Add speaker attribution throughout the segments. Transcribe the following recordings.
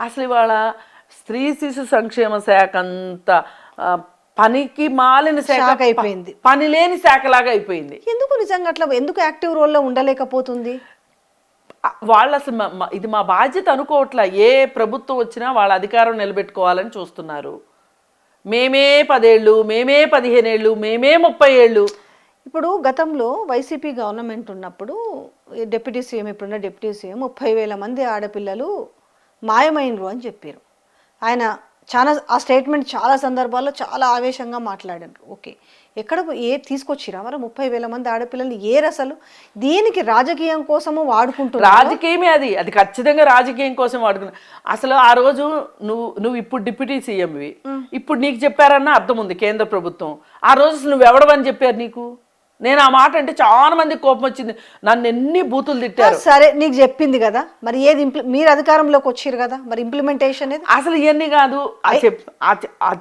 Speaker 1: అసలు ఇవాళ స్త్రీ శిశు సంక్షేమ శాఖ అంత పనికి మాలిన శాఖ
Speaker 2: అయిపోయింది,
Speaker 1: పని లేని శాఖలాగా అయిపోయింది.
Speaker 2: ఎందుకు నిజంగా అట్లా ఎందుకు యాక్టివ్ రోల్లో ఉండలేకపోతుంది?
Speaker 1: వాళ్ళు అసలు ఇది మా బాధ్యత అనుకోవట్లా. ఏ ప్రభుత్వం వచ్చినా వాళ్ళ అధికారం నిలబెట్టుకోవాలని చూస్తున్నారు. మేమే 10 ఏళ్ళు, మేమే 15 ఏళ్ళు, మేమే 30 ఏళ్ళు.
Speaker 2: ఇప్పుడు గతంలో వైసీపీ గవర్నమెంట్ ఉన్నప్పుడు డిప్యూటీ సీఎం, ఇప్పుడున్న డిప్యూటీ సీఎం 30,000 మంది ఆడపిల్లలు మాయమైనరు అని చెప్పారు. ఆయన చాలా ఆ స్టేట్మెంట్ చాలా సందర్భాల్లో చాలా ఆవేశంగా మాట్లాడారు. ఓకే, ఎక్కడ తీసుకొచ్చిరా మరి 30,000 మంది ఆడపిల్లల్ని? అసలు దీనికి రాజకీయం కోసము వాడుకుంటున్నారు.
Speaker 1: రాజకీయమే అది అది ఖచ్చితంగా రాజకీయం కోసం వాడుకున్నా. అసలు ఆ రోజు నువ్వు ఇప్పుడు డిప్యూటీ సీఎంవి, ఇప్పుడు నీకు చెప్పారన్న అర్థం ఉంది కేంద్ర ప్రభుత్వం. ఆ రోజు నువ్వు ఎవడవని చెప్పారు నీకు? నేను ఆ మాట అంటే చాలా మందికి కోపం వచ్చింది, నన్ను ఎన్ని బూతులు తిట్టారు.
Speaker 2: సరే, నీకు చెప్పింది కదా, మరి ఏది మీరు అధికారంలోకి వచ్చారు కదా, మరి ఇంప్లిమెంటేషన్
Speaker 1: అసలు ఇవన్నీ కాదు.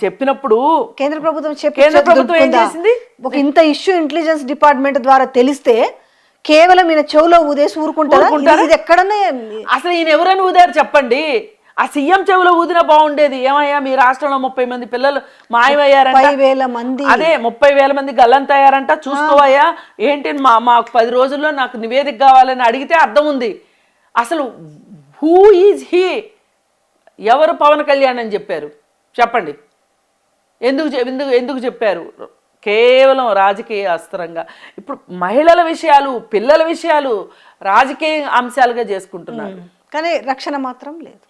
Speaker 1: చెప్పినప్పుడు
Speaker 2: కేంద్ర ప్రభుత్వం
Speaker 1: ఏం చేసింది?
Speaker 2: ఒక ఇంత ఇష్యూ ఇంటెలిజెన్స్ డిపార్ట్మెంట్ ద్వారా తెలిస్తే కేవలం ఈయన చెవులో ఊదేసి ఊరుకుంటారా? ఇది ఎక్కడనే
Speaker 1: అసలు ఈయన ఎవరైనా ఊదారు చెప్పండి? ఆ సీఎం చెవులో ఊదినా బాగుండేది. ఏమయ్యా మీ రాష్ట్రంలో 30 మంది పిల్లలు మాయమయ్యారంట,
Speaker 2: 30,000 మంది,
Speaker 1: అదే 30,000 మంది గల్లంతయ్యారంట, చూసుకోవయ్యా ఏంటి మాకు 10 రోజుల్లో నాకు నివేదిక కావాలని అడిగితే అర్థం ఉంది. అసలు హూ ఈజ్ హీ? ఎవరు పవన్ కళ్యాణ్ అని చెప్పారు చెప్పండి? ఎందుకు చెప్పారు? కేవలం రాజకీయ అస్త్రంగా ఇప్పుడు మహిళల విషయాలు, పిల్లల విషయాలు రాజకీయ అంశాలుగా చేసుకుంటున్నారు.
Speaker 2: కానీ రక్షణ మాత్రం లేదు.